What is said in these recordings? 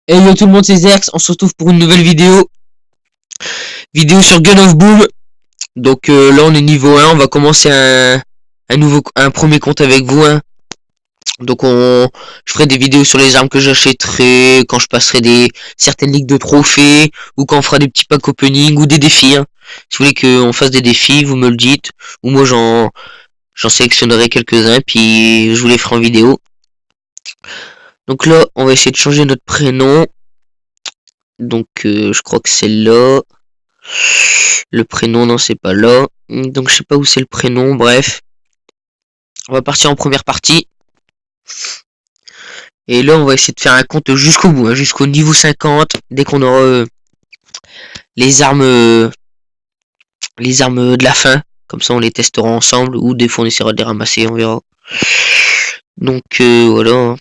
Hey yo tout le monde, c'est Zerx, on se retrouve pour une nouvelle vidéo. Vidéo sur Gun of Boom. Donc là on est niveau 1, on va commencer un premier compte avec vous. Donc je ferai des vidéos sur les armes que j'achèterai, quand je passerai certaines ligues de trophées, ou quand on fera des petits packs opening, ou des défis. Si vous voulez qu'on fasse des défis, vous me le dites. Ou moi j'en sélectionnerai quelques-uns, puis je vous les ferai en vidéo. Donc là, on va essayer de changer notre prénom. Donc je crois que c'est là. Le prénom, non, c'est pas là. Donc je sais pas où c'est le prénom, bref. On va partir en première partie. Et là, on va essayer de faire un compte jusqu'au bout, jusqu'au niveau 50. Dès qu'on aura les armes de la fin. Comme ça, on les testera ensemble. Ou des fois, on essaiera de les ramasser, on verra. Donc voilà.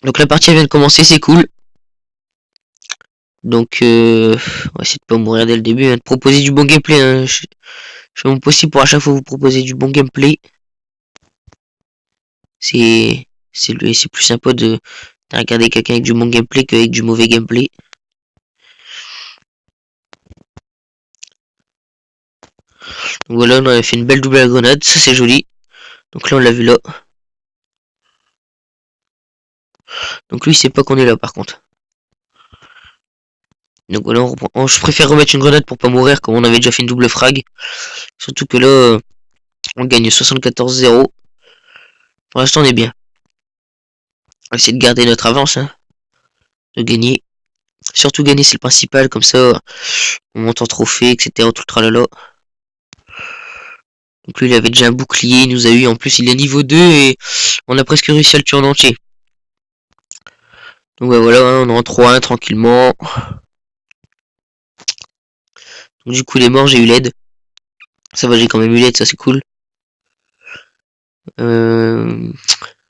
Donc la partie vient de commencer, c'est cool. Donc on va essayer de pas mourir dès le début, de proposer du bon gameplay. Je fais mon possible pour à chaque fois vous proposer du bon gameplay. C'est plus sympa de regarder quelqu'un avec du bon gameplay qu'avec du mauvais gameplay. Donc voilà, on a fait une belle double à la grenade, ça c'est joli. Donc là on l'a vu là. Donc lui il sait pas qu'on est là par contre. Donc voilà, on reprend. Je préfère remettre une grenade pour pas mourir, comme on avait déjà fait une double frag. Surtout que là on gagne 74-0. Pour l'instant on est bien. On va essayer de garder notre avance, de gagner. Surtout gagner c'est le principal, comme ça on monte en trophée, etc. Tout le tralala. Donc lui il avait déjà un bouclier, il nous a eu, en plus il est niveau 2 et on a presque réussi à le tuer en entier. Donc ouais, voilà, on est en 3-1 tranquillement. Donc du coup il est mort, j'ai eu l'aide. Ça va, j'ai quand même eu l'aide, ça c'est cool.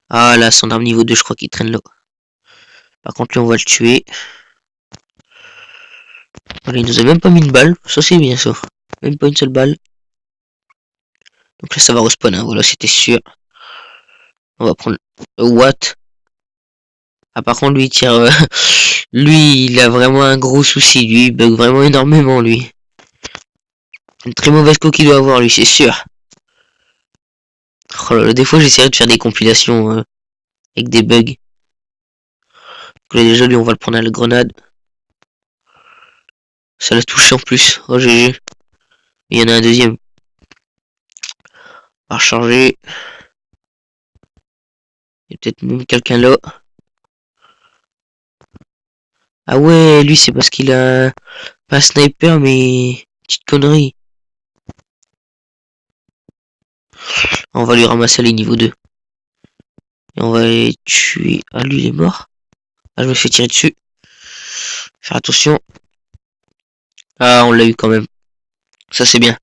Ah là, son arme niveau 2, je crois qu'il traîne là. Par contre lui on va le tuer. Voilà, il nous a même pas mis une balle, ça c'est bien ça. Même pas une seule balle. Donc là ça va respawn, voilà, c'était sûr. On va prendre le Watt. Ah par contre lui il tire... lui il a vraiment un gros souci, lui il bug vraiment énormément lui. Une très mauvaise co qu'il doit avoir lui, c'est sûr. Oh là là, des fois j'essaierai de faire des compilations avec des bugs. Donc là déjà lui on va le prendre à la grenade. Ça l'a touché en plus. Oh GG. Il y en a un deuxième. On va recharger. Il y a peut-être même quelqu'un là. Ah ouais, lui c'est parce qu'il a pas un sniper mais petite connerie. On va lui ramasser les niveaux 2. Et on va les tuer. Ah lui il est mort. Ah je me fais tirer dessus. Faire attention. Ah on l'a eu quand même. Ça c'est bien.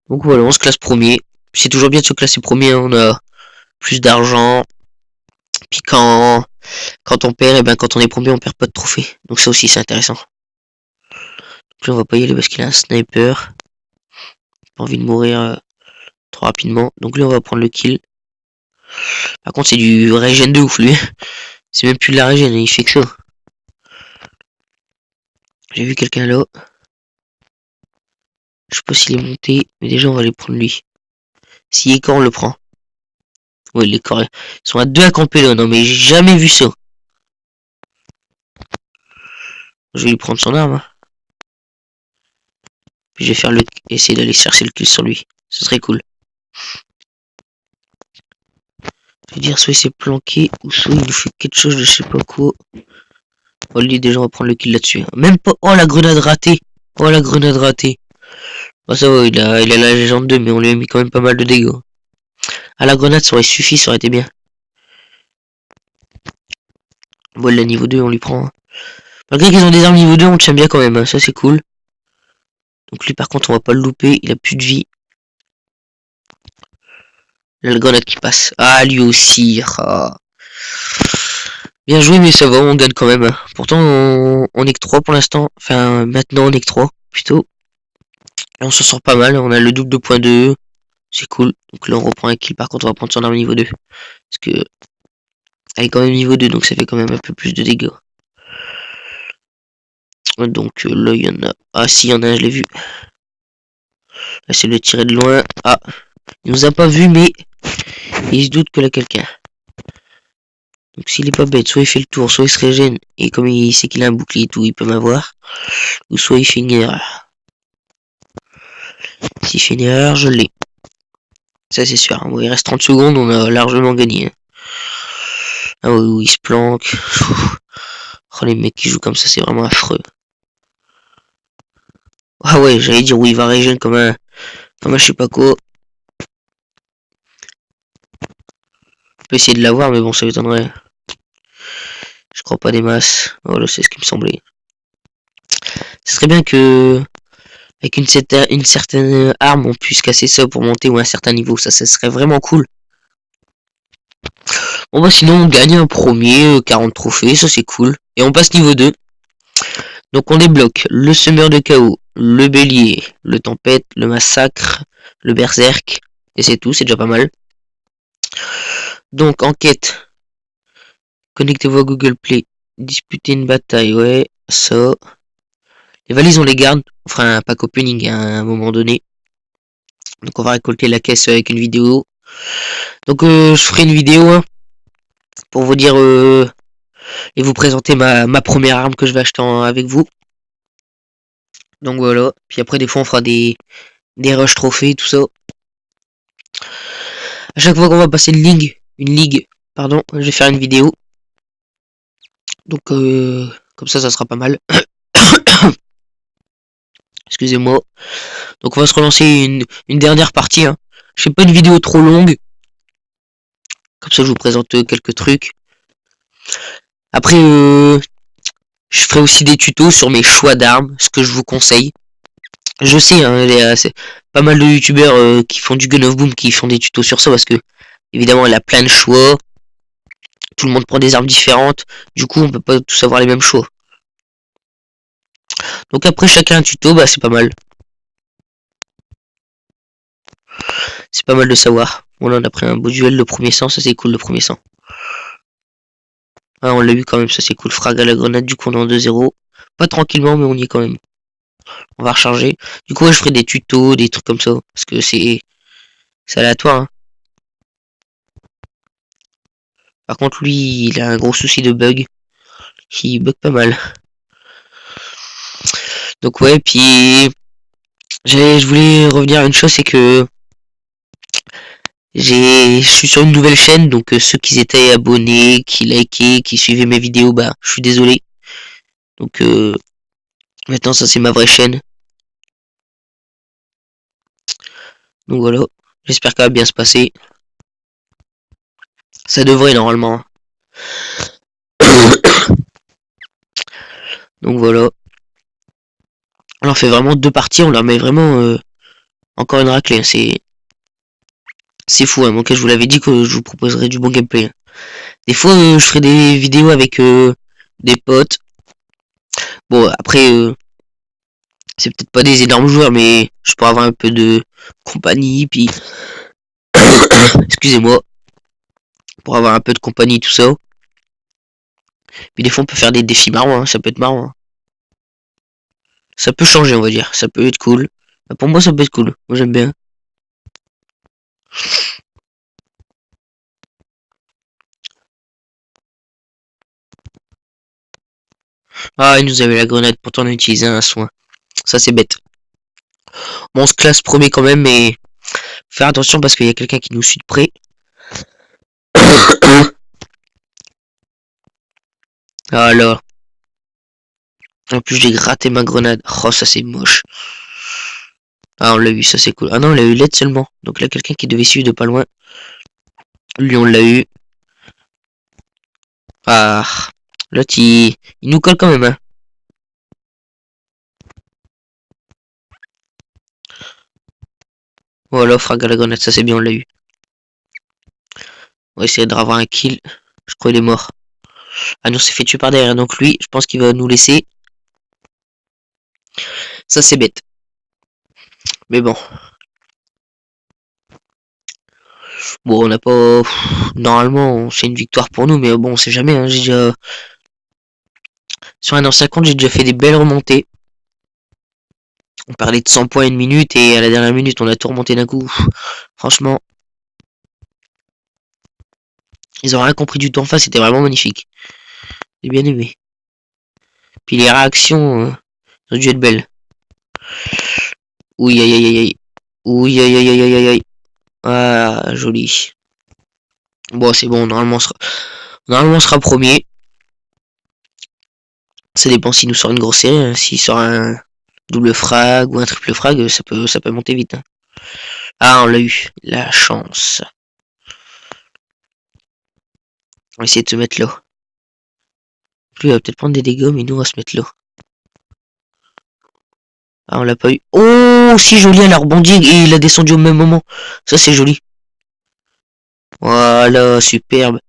Donc voilà, on se classe premier. C'est toujours bien de se classer premier, on a plus d'argent. Puis quand on perd, et ben quand on est premier on perd pas de trophée. Donc ça aussi c'est intéressant. Donc là on va pas y aller parce qu'il a un sniper. Pas envie de mourir trop rapidement. Donc lui on va prendre le kill. Par contre c'est du régène de ouf lui. C'est même plus de la régène, il fait que ça. J'ai vu quelqu'un là. Je sais pas s'il est monté, mais déjà on va aller prendre lui. S'il est corps on le prend. Ouais les corps. Ils sont à 2 à camper là, non mais j'ai jamais vu ça. Je vais lui prendre son arme. Puis je vais faire essayer d'aller chercher le kill sur lui. Ce serait cool. Je veux dire, soit il s'est planqué, ou soit il nous fait quelque chose de je sais pas quoi. Oh, lui, déjà, on va prendre le kill là-dessus. Même pas. Oh, la grenade ratée. Oh, la grenade ratée. Bon, ça va, il a la légende 2, mais on lui a mis quand même pas mal de dégâts. Ah, la grenade, ça aurait suffi, ça aurait été bien. Bon, le niveau 2, on lui prend. Malgré qu'ils ont des armes niveau 2, on tient bien quand même. Ça, c'est cool. Donc, lui, par contre, on va pas le louper. Il a plus de vie. Là, la grenade qui passe. Ah, lui aussi. Ah. Bien joué, mais ça va, on gagne quand même. Pourtant, on est que 3 pour l'instant. Enfin, maintenant, on est que 3, plutôt. Et on s'en sort pas mal. On a le double de points de E. C'est cool. Donc là, on reprend un kill. Par contre, on va prendre son arme niveau 2. Parce que elle est quand même niveau 2, donc ça fait quand même un peu plus de dégâts. Donc là, il y en a... Ah si, il y en a un, je l'ai vu. Essaye de le tirer de loin. Ah, il nous a pas vu, mais il se doute que là, quelqu'un. Donc s'il est pas bête, soit il fait le tour, soit il se régène. Et comme il sait qu'il a un bouclier et tout, il peut m'avoir. Ou soit il fait une erreur. S'il fait une erreur, je l'ai. Ça c'est sûr. Bon, il reste 30 secondes, on a largement gagné. Ah oui, oui, il se planque. Oh, les mecs qui jouent comme ça, c'est vraiment affreux. Ah ouais, j'allais dire oui, il va régénérer comme un je sais pas quoi. On peut essayer de l'avoir, mais bon, ça m'étonnerait. Je crois pas des masses. Voilà, c'est ce qui me semblait. Ce serait bien que avec une certaine arme, on puisse casser ça pour monter ou un certain niveau. Ça serait vraiment cool. Bon bah sinon, on gagne un premier, 40 trophées, ça c'est cool. Et on passe niveau 2. Donc on débloque le semeur de chaos, le bélier, le tempête, le massacre, le berserk. Et c'est tout, c'est déjà pas mal. Donc enquête. Connectez-vous à Google Play. Disputer une bataille, ouais, ça. Les valises on les garde. On fera un pack opening à un moment donné. Donc on va récolter la caisse avec une vidéo. Donc je ferai une vidéo hein, pour vous dire et vous présenter ma première arme que je vais acheter avec vous. Donc voilà. Puis après des fois on fera des rush trophées tout ça. À chaque fois qu'on va passer une ligue, pardon, je vais faire une vidéo. Donc comme ça sera pas mal. Excusez-moi. Donc on va se relancer une dernière partie. Hein. Je fais pas une vidéo trop longue. Comme ça je vous présente quelques trucs. Après je ferai aussi des tutos sur mes choix d'armes, ce que je vous conseille. Je sais, hein, c'est pas mal de youtubeurs qui font du Gun of Boom qui font des tutos sur ça parce que évidemment elle a plein de choix. Tout le monde prend des armes différentes. Du coup on peut pas tous avoir les mêmes choix. Donc après chacun un tuto, bah c'est pas mal. C'est pas mal de savoir. Bon là on a pris un beau duel le premier sang, ça c'est cool le premier sang. Ah on l'a eu quand même, ça c'est cool. Frag à la grenade, du coup on est en 2-0. Pas tranquillement mais on y est quand même. On va recharger. Du coup ouais, je ferai des tutos, des trucs comme ça. Parce que c'est aléatoire. Hein. Par contre lui il a un gros souci de bug. Il bug pas mal. Donc ouais puis je voulais revenir à une chose, c'est que je suis sur une nouvelle chaîne, donc ceux qui étaient abonnés, qui likaient, qui suivaient mes vidéos, bah je suis désolé. Donc maintenant ça c'est ma vraie chaîne. Donc voilà, j'espère qu'elle va bien se passer. Ça devrait normalement. Donc voilà. On leur fait vraiment deux parties, on leur met vraiment encore une raclée. Hein. C'est fou, hein. Moi je vous l'avais dit que je vous proposerai du bon gameplay. Hein. Des fois je ferai des vidéos avec des potes. Bon après c'est peut-être pas des énormes joueurs, mais je pourrais avoir un peu de compagnie, puis excusez-moi, pour avoir un peu de compagnie, tout ça. Puis des fois on peut faire des défis marrants, hein. Ça peut être marrant. Hein. Ça peut changer, on va dire, ça peut être cool. Bah, pour moi ça peut être cool, moi j'aime bien. Ah, il nous avait la grenade, pourtant on a utilisé un soin. Ça c'est bête. Bon, on se classe premier quand même, mais faire attention parce qu'il y a quelqu'un qui nous suit de près. Alors, en plus j'ai gratté ma grenade. Oh, ça c'est moche. Ah, on l'a eu, ça c'est cool. Ah non, on a eu l'aide seulement. Donc là, quelqu'un qui devait suivre de pas loin. Lui, on l'a eu. Ah, l'autre, il nous colle quand même, hein. Voilà, frag à la grenade, ça c'est bien, on l'a eu. On va essayer de avoir un kill. Je crois qu'il est mort. Ah non, c'est fait tuer par derrière. Donc lui, je pense qu'il va nous laisser. Ça c'est bête. Mais bon. Bon, on n'a pas... Normalement, c'est une victoire pour nous, mais bon, on sait jamais. Hein. Sur un ancien compte, j'ai déjà fait des belles remontées. On parlait de 100 points une minute et à la dernière minute, on a tout remonté d'un coup. Franchement, ils ont rien compris du tout en face, c'était vraiment magnifique. J'ai bien aimé. Puis les réactions ont dû être belles. Oui, aïe aïe aïe aïe. Oui, aïe aïe aïe aïe aïe. Ah, joli. Bon, c'est bon, normalement on sera premier. Ça dépend s'il nous sort une grosse série, hein. S'il sort un double frag ou un triple frag, ça peut monter vite, hein. Ah, on l'a eu. La chance. On va essayer de se mettre là. Lui, il va peut-être prendre des dégâts, mais nous, on va se mettre là. Ah, on l'a pas eu. Oh, si joli, elle a rebondi et il a descendu au même moment. Ça, c'est joli. Voilà, superbe.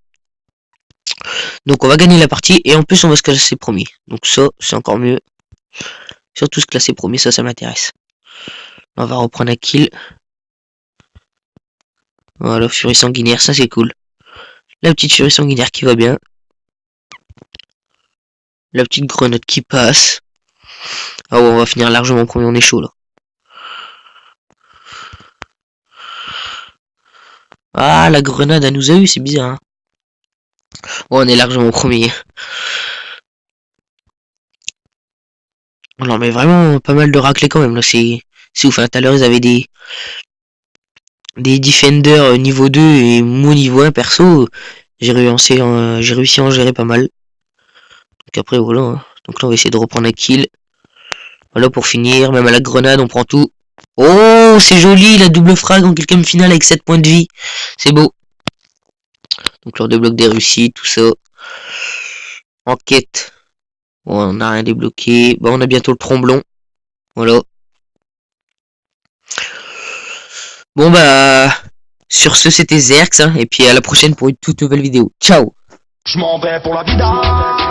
Donc, on va gagner la partie et en plus, on va se classer premier. Donc, ça, c'est encore mieux. Surtout se classer premier, ça m'intéresse. On va reprendre un kill. Voilà, furie sanguinaire, ça, c'est cool. La petite furie sanguinaire qui va bien. La petite grenade qui passe. Ah ouais, on va finir largement premier, on est chaud là. Ah, la grenade, elle nous a eu, c'est bizarre, hein. Oh, on est largement premier. On en met vraiment pas mal de raclés quand même là, c'est ouf, hein. Tout à l'heure ils avaient des defenders niveau 2 et moi niveau 1 perso, j'ai réussi à en gérer pas mal. Donc après voilà, hein. Donc là on va essayer de reprendre un kill. Voilà pour finir, même à la grenade on prend tout. Oh, c'est joli, la double frag en quelqu'un finale avec 7 points de vie. C'est beau. Donc lors de bloc des réussites, tout ça. Enquête. Bon, on n'a rien débloqué. Bon, on a bientôt le tromblon. Voilà. Bon bah, sur ce c'était Zerx, hein, et puis à la prochaine pour une toute nouvelle vidéo. Ciao. Je m'en vais pour la vida.